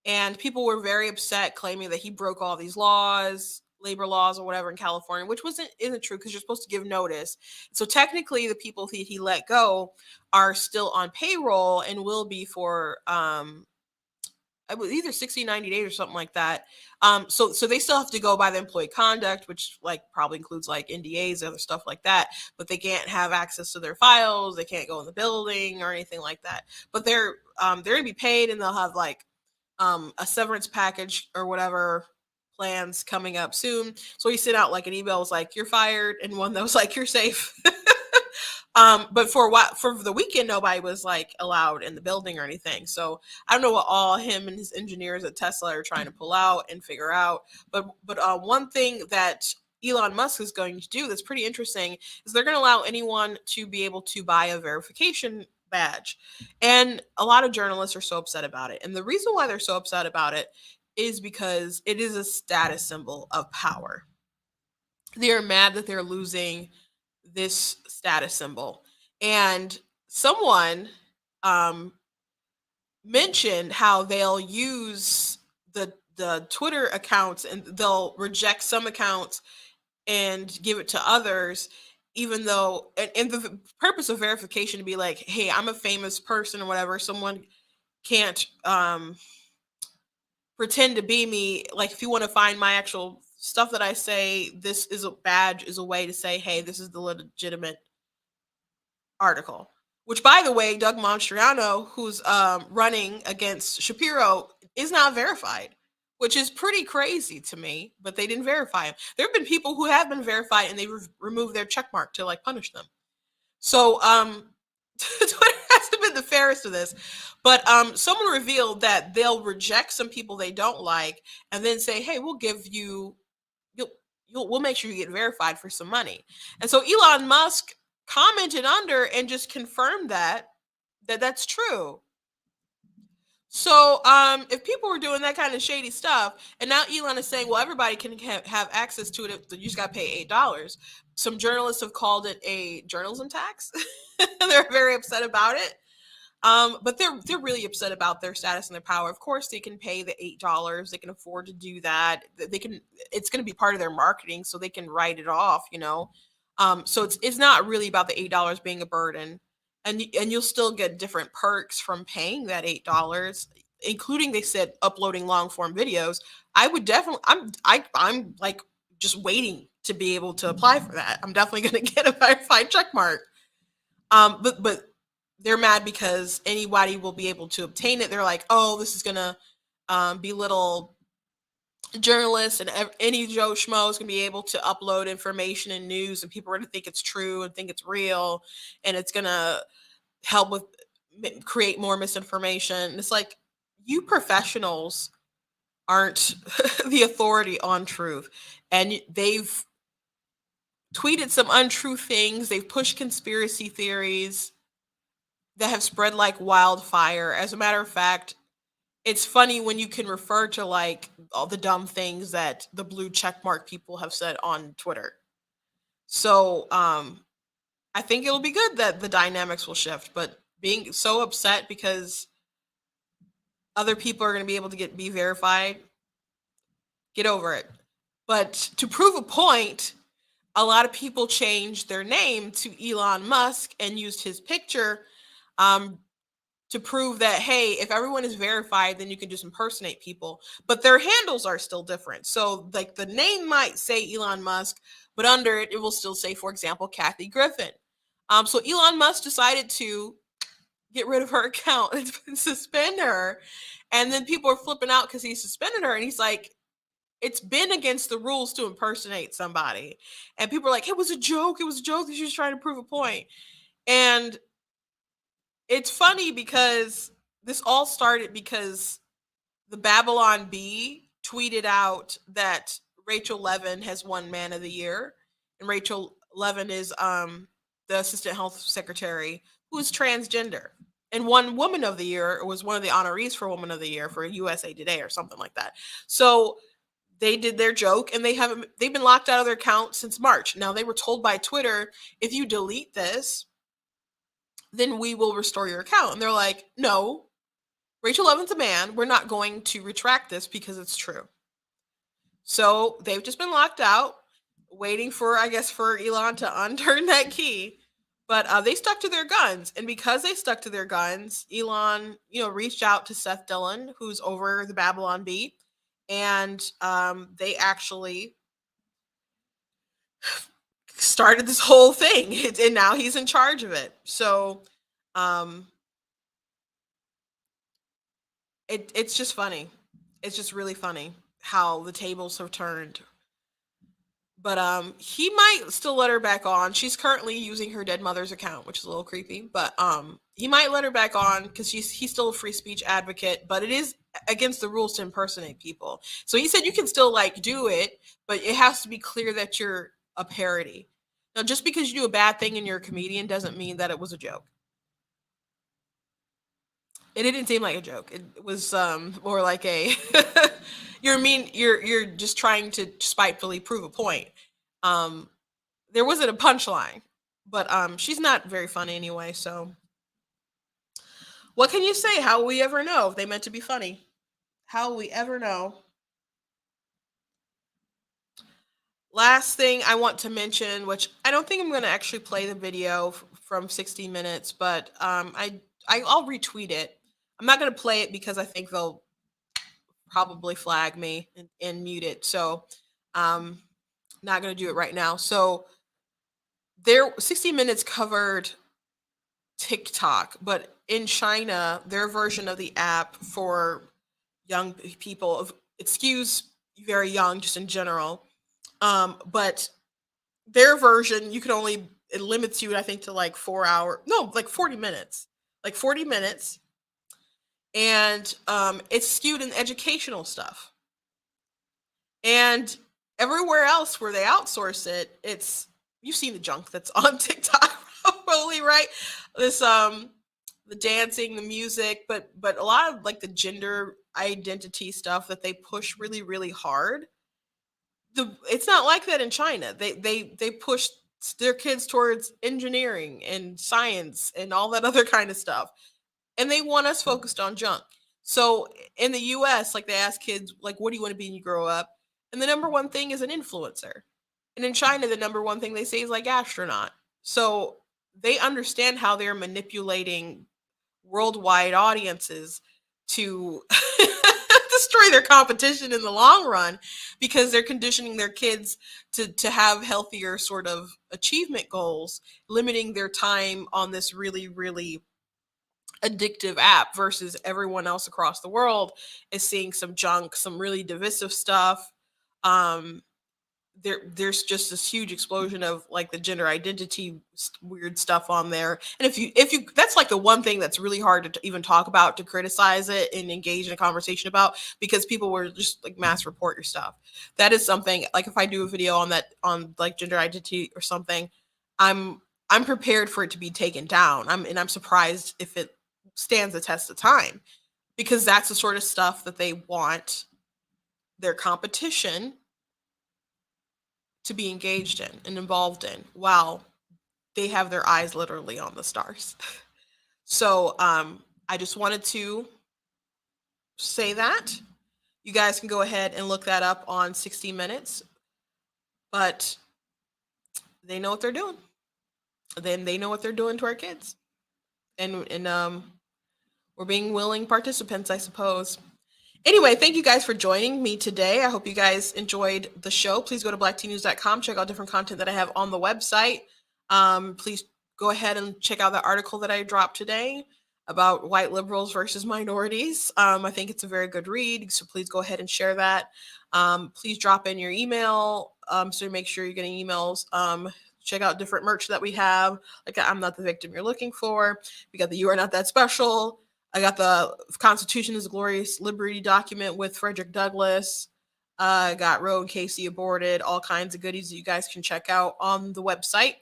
and people were very upset, claiming that he broke all these laws, labor laws or whatever in California, which isn't true because you're supposed to give notice. So technically, the people he let go are still on payroll and will be for either 60, 90 days or something like that. So they still have to go by the employee conduct, which like probably includes like NDAs, other stuff like that, but they can't have access to their files. They can't go in the building or anything like that, but they're going to be paid, and they'll have like a severance package or whatever plans coming up soon. So he sent out like an email, was like, you're fired, and one that was like, you're safe. But for the weekend, nobody was like allowed in the building or anything. So I don't know what all him and his engineers at Tesla are trying to pull out and figure out. But one thing that Elon Musk is going to do that's pretty interesting is they're going to allow anyone to be able to buy a verification badge. And a lot of journalists are so upset about it. And the reason why they're so upset about it is because it is a status symbol of power. They're mad that they're losing this status symbol. And someone mentioned how they'll use the Twitter accounts and they'll reject some accounts and give it to others, even though, and the purpose of verification to be like, hey, I'm a famous person or whatever, someone can't pretend to be me. Like if you want to find my actual stuff that I say, this is a badge, is a way to say, hey, this is the legitimate article. Which, by the way, Doug Mastriano, who's running against Shapiro, is not verified, which is pretty crazy to me, but they didn't verify him. There have been people who have been verified and they removed their check mark to like punish them. So Twitter hasn't been the fairest of this, but someone revealed that they'll reject some people they don't like and then say, hey, we'll give you, we'll make sure you get verified for some money. And so Elon Musk commented under and just confirmed that That's true. So, if people were doing that kind of shady stuff, and now Elon is saying, well, everybody can have access to it, you just got to pay $8. Some journalists have called it a journalism tax. They're very upset about it. But they're really upset about their status and their power. Of course, they can pay the $8. They can afford to do that. They can. It's going to be part of their marketing, so they can write it off. So it's not really about the $8 being a burden, and you'll still get different perks from paying that $8, including, they said, uploading long form videos. I would definitely. I'm like just waiting to be able to apply for that. I'm definitely going to get a verified check mark. But they're mad because anybody will be able to obtain it. They're like, oh, this is gonna belittle journalists, and any Joe Schmo is gonna be able to upload information and news, and people are gonna think it's true and think it's real, and it's gonna help with create more misinformation. And it's like, you professionals aren't the authority on truth, and they've tweeted some untrue things. They've pushed conspiracy theories that have spread like wildfire. As a matter of fact, it's funny when you can refer to like all the dumb things that the blue checkmark people have said on Twitter. So I think it'll be good that the dynamics will shift, but being so upset because other people are going to be able to be verified, get over it. But to prove a point, a lot of people changed their name to Elon Musk and used his picture to prove that, hey, if everyone is verified, then you can just impersonate people. But their handles are still different. So like the name might say Elon Musk, but under it, it will still say, for example, Kathy Griffin. So Elon Musk decided to get rid of her account and suspend her. And then people are flipping out because he suspended her. And he's like, it's been against the rules to impersonate somebody. And people are like, it was a joke. It was a joke. She was trying to prove a point. And it's funny because this all started because the Babylon Bee tweeted out that Rachel Levin has won Man of the Year. And Rachel Levin is the Assistant Health Secretary who is transgender. And won Woman of the Year, or was one of the honorees for Woman of the Year for USA Today or something like that. So they did their joke, and they've been locked out of their account since March. Now, they were told by Twitter, if you delete this, then we will restore your account. And they're like, no, Rachel Levin's a man. We're not going to retract this because it's true. So they've just been locked out, waiting for, I guess, for Elon to unturn that key. But they stuck to their guns. And because they stuck to their guns, Elon, reached out to Seth Dillon, who's over the Babylon Bee. And they actually started this whole thing. And now he's in charge of it. So it's just funny. It's just really funny how the tables have turned. But he might still let her back on. She's currently using her dead mother's account, which is a little creepy. But he might let her back on because he's still a free speech advocate. But it is against the rules to impersonate people. So he said you can still do it, but it has to be clear that you're a parody. Now, just because you do a bad thing and you're a comedian doesn't mean that it was a joke. It didn't seem like a joke. It was more like a you're just trying to spitefully prove a point. There wasn't a punchline, but she's not very funny anyway, so what can you say? How will we ever know if they meant to be funny? How will we ever know? Last thing I want to mention, which I don't think I'm going to actually play the video from 60 Minutes, but I'll retweet it. I'm not going to play it because I think they'll probably flag me and mute it. So not going to do it right now. So 60 Minutes covered TikTok, but in China, their version of the app for young people, excuse very young, just in general, but their version, it limits you, I think, to 40 minutes. 40 minutes. And it's skewed in educational stuff. And everywhere else where they outsource it, you've seen the junk that's on TikTok, probably, right? This the dancing, the music, but a lot of like the gender identity stuff that they push really, really hard. It's not like that in China. They push their kids towards engineering and science and all that other kind of stuff. And they want us focused on junk. So in the US, like they ask kids, like, what do you want to be when you grow up? And the number one thing is an influencer. And in China, the number one thing they say is like astronaut. So they understand how they're manipulating worldwide audiences to destroy their competition in the long run, because they're conditioning their kids to have healthier sort of achievement goals, limiting their time on this really, really addictive app, versus everyone else across the world is seeing some junk, some really divisive stuff. There's just this huge explosion of like the gender identity weird stuff on there. And if you that's like the one thing that's really hard to even talk about, to criticize it and engage in a conversation about, because people were just like mass report your stuff. That is something, like if I do a video on that, on like gender identity or something, I'm prepared for it to be taken down. I'm surprised if it stands the test of time, because that's the sort of stuff that they want their competition to be engaged in and involved in, while they have their eyes literally on the stars. So I just wanted to say that. You guys can go ahead and look that up on 60 Minutes. But they know what they're doing. Then they know what they're doing to our kids. And we're being willing participants, I suppose. Anyway, thank you guys for joining me today. I hope you guys enjoyed the show. Please go to blacktnews.com, check out different content that I have on the website. Please go ahead and check out the article that I dropped today about white liberals versus minorities. I think it's a very good read, so please go ahead and share that. Please drop in your email, so make sure you're getting emails. Check out different merch that we have, like I'm Not the Victim You're Looking For. We got the You Are Not That Special. I got the Constitution is a Glorious Liberty document with Frederick Douglass. I got Roe and Casey Aborted, all kinds of goodies that you guys can check out on the website.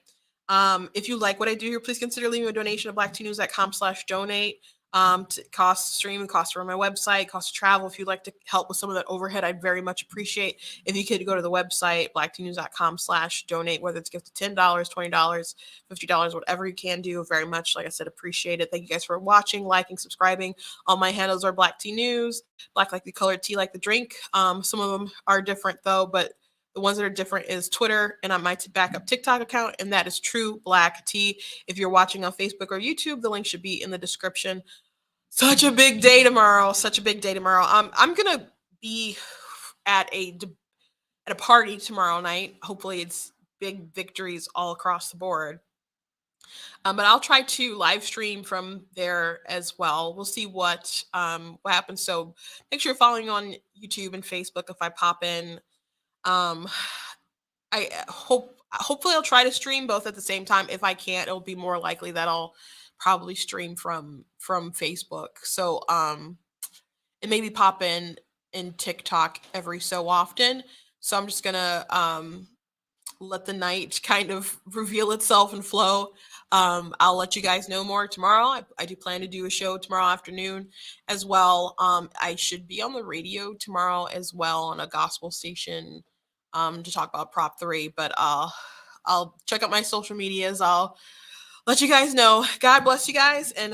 If you like what I do here, please consider leaving a donation at blacktnews.com/donate. Costs stream, costs to run my website, costs to travel. If you'd like to help with some of that overhead, I'd very much appreciate if you could go to the website, blacktnews.com/donate, whether it's a gift of $10, $20, $50, whatever you can do. Very much, like I said, appreciate it. Thank you guys for watching, liking, subscribing. All my handles are Black Tea News, black like the color, tea like the drink. Some of them are different though, but the ones that are different is Twitter and on my backup TikTok account, and that is True Black Tea. If you're watching on Facebook or YouTube, the link should be in the description. Such a big day tomorrow. Such a big day tomorrow. I'm gonna be at a party tomorrow night. Hopefully, it's big victories all across the board. But I'll try to live stream from there as well. We'll see what happens. So make sure you're following on YouTube and Facebook if I pop in. Hopefully I'll try to stream both at the same time. If I can't, it'll be more likely that I'll probably stream from Facebook. So and maybe pop in TikTok every so often. So I'm just gonna let the night kind of reveal itself and flow. I'll let you guys know more tomorrow. I do plan to do a show tomorrow afternoon as well. I should be on the radio tomorrow as well on a gospel station to talk about Prop 3, but I'll check out my social medias. I'll let you guys know. God bless you guys, and